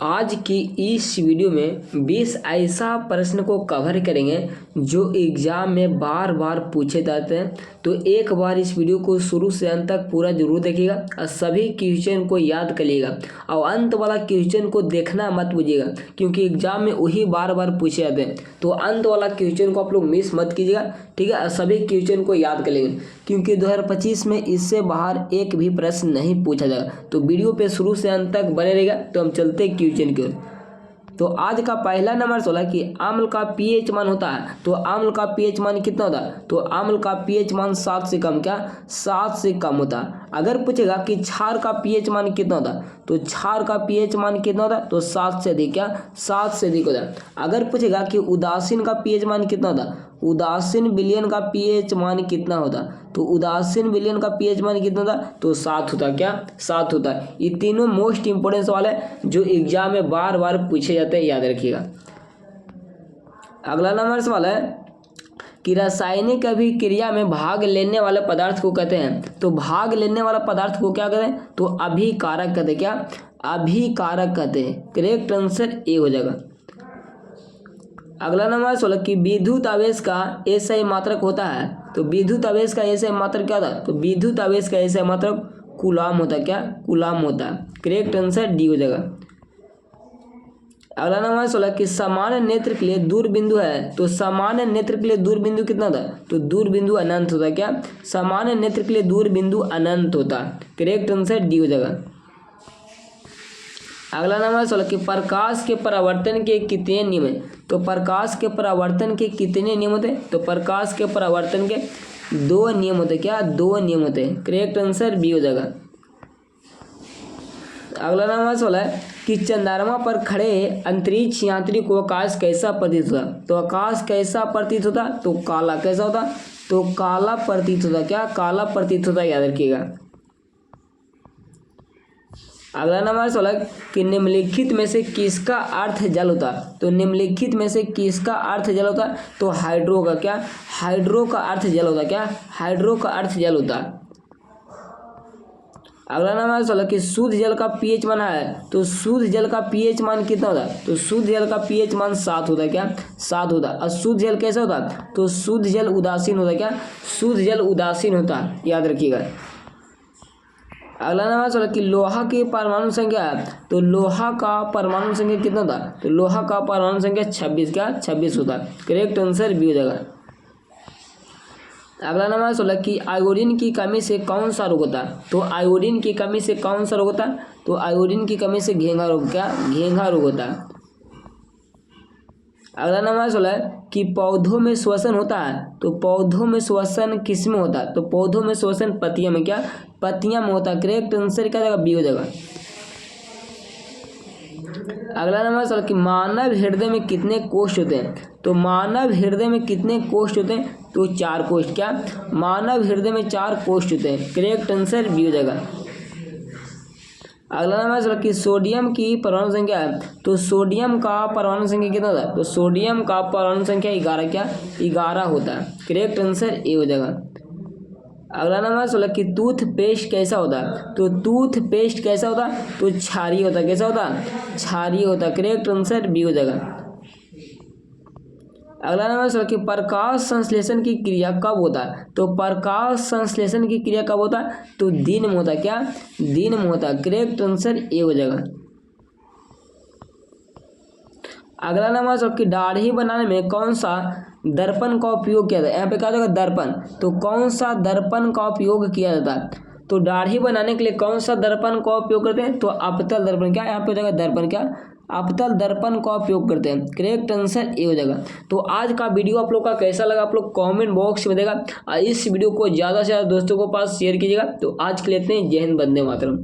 आज की इस वीडियो में 20 ऐसा प्रश्न को कवर करेंगे जो एग्ज़ाम में बार बार पूछे जाते हैं। तो एक बार इस वीडियो को शुरू से अंत तक पूरा जरूर देखिएगा और सभी क्वेश्चन को याद करिएगा और अंत वाला क्वेश्चन को देखना मत भूलिएगा, क्योंकि एग्ज़ाम में वही बार बार पूछे जाते हैं। तो अंत वाला क्वेश्चन को आप लोग मिस मत कीजिएगा, ठीक है। और सभी क्वेश्चन को याद कर लेंगे, क्योंकि 2025 में इससे बाहर एक भी प्रश्न नहीं पूछा जाएगा। तो वीडियो पे शुरू से अंत तक बने रहेगा। तो हम चलते क्वेश्चन की ओर। तो आज का पहला नंबर सवाल है कि अम्ल का पीएच मान होता है, तो अम्ल का पीएच मान कितना होता है? तो अम्ल का पीएच मान 7 से कम, क्या 7 से कम होता है। अगर पूछेगा कि क्षार का पीएच मान कितना होता है, तो क्षार का पीएच मान कितना होता है? तो 7 से अधिक, क्या 7 से अधिक होता है। अगर पूछेगा कि उदासीन का पीएच मान कितना होता है, उदासीन विलयन का पीएच मान कितना होता, तो उदासीन विलयन का पीएच मान कितना होता, तो 7 होता, क्या 7 होता है। ये तीनों मोस्ट इंपोर्टेंट सवाल है जो एग्जाम में बार बार पूछे जाते हैं, याद रखिएगा। अगला नंबर सवाल है कि रासायनिक अभिक्रिया में भाग लेने वाले पदार्थ को कहते हैं, तो भाग लेने वाला पदार्थ को क्या कहते हैं? तो अभिकारक कहते हैं, क्या अभिकारक कहते हैं। करेक्ट आंसर ए हो जाएगा। अगला नंबर 16 कि विद्युत आवेश का एसआई मात्रक होता है, तो विद्युत आवेश का एसआई मात्रक क्या होता है? तो विद्युत आवेश का एसआई मात्रक कूलाम होता है, क्या कूलाम होता है। करेक्ट आंसर डी हो जाएगा। अगला नंबर 16 कि सामान्य नेत्र के लिए दूर बिंदु है, तो सामान्य नेत्र के लिए दूर बिंदु कितना होता है? तो दूर बिंदु अनंत होता है, क्या सामान्य नेत्र के लिए दूर बिंदु अनंत होता है। करेक्ट आंसर डी हो जाएगा। अगला नंबर 16 कि प्रकाश के परावर्तन के कितने नियम हैं, तो प्रकाश के परावर्तन के कितने नियम होते हैं? तो प्रकाश के परावर्तन के 2 नियम होते हैं, क्या 2 नियम होते हैं। करेक्ट आंसर बी हो जाएगा। अगला नंबर 16 है कि चंद्रमा पर खड़े अंतरिक्ष यात्री को आकाश कैसा प्रतीत होता, तो आकाश कैसा प्रतीत होता, तो काला। कैसा होता? तो काला प्रतीत होता, क्या काला प्रतीत होता, याद रखिएगा। अगला नंबर 16 कि निम्नलिखित में से किसका अर्थ जल होता, तो निम्नलिखित में से किसका अर्थ जल होता, तो हाइड्रो का, क्या हाइड्रो का अर्थ जल होता, क्या हाइड्रो का अर्थ जल होता। अगला नंबर 16 कि शुद्ध जल का पीएच मान है, तो शुद्ध जल का पीएच मान कितना होता है? तो शुद्ध जल का पीएच मान 7 होता है, क्या 7 होता है। अशुद्ध जल कैसा होता है? तो शुद्ध जल उदासीन होता है, क्या शुद्ध जल उदासीन होता है, याद रखिएगा। अगला नंबर 16 कि लोहा की परमाणु संख्या है, तो लोहा का परमाणु संख्या कितना होता है? तो लोहा का परमाणु संख्या 26, क्या 26 होता है। करेक्ट आंसर बी हो जाएगा। अगला नंबर 16 कि आयोडीन की कमी से कौन सा रोग होता है, तो आयोडीन की कमी से कौन सा रोग होता है? तो आयोडीन की कमी से घेंघा रोग, क्या घेंघा रोग होता है। अगला नंबर 16 कि पौधों में श्वसन होता है, तो पौधों में श्वसन किस में होता है? तो पौधों में श्वसन पत्तियां में, क्या पत्तियां में होता है। करेक्ट आंसर क्या जाएगा? बी हो जाएगा। अगला नंबर 16 कि मानव हृदय में कितने कोष्ठ होते हैं, तो मानव हृदय में कितने कोष्ठ होते हैं? तो 4 कोष्ठ, क्या मानव हृदय में 4 कोष्ठ होते हैं। करेक्ट आंसर बी हो जाएगा। अगला नंबर 16 कि सोडियम की परमाणु संख्या है, तो सोडियम का परमाणु संख्या कितना होता है? तो सोडियम का परमाणु संख्या 11, क्या 11 होता है। करेक्ट आंसर ए हो जाएगा। अगला नंबर 16 कि टूथपेस्ट कैसा होता है, तो टूथपेस्ट कैसा होता है? तो क्षारीय होता है। कैसा होता है? क्षारीय होता है। करेक्ट आंसर बी हो जाएगा। अगला नंबर 16 कि प्रकाश संश्लेषण की क्रिया कब होता है, तो प्रकाश संश्लेषण की क्रिया कब होता है? तो दिन में होता है, क्या दिन में होता है। करेक्ट आंसर ए हो जाएगा। अगला नंबर 16 कि दाढ़ी बनाने में कौन सा दर्पण का उपयोग किया जाता है? यहाँ पे क्या होगा? दर्पण। तो कौन सा दर्पण का उपयोग किया जाता है? तो दाढ़ी बनाने के लिए कौन सा दर्पण का उपयोग करते हैं? तो अपतल दर्पण, क्या यहाँ पे हो जाएगा दर्पण, क्या अपतल दर्पण का उपयोग करते हैं। करेक्ट आंसर ए हो जाएगा। तो आज का वीडियो आप लोग का कैसा लगा, आप लोग कमेंट बॉक्स में देगा और इस वीडियो को ज़्यादा से ज़्यादा दोस्तों को पास शेयर कीजिएगा। तो आज के लिए इतने, जय हिंद, वंदे मातरम।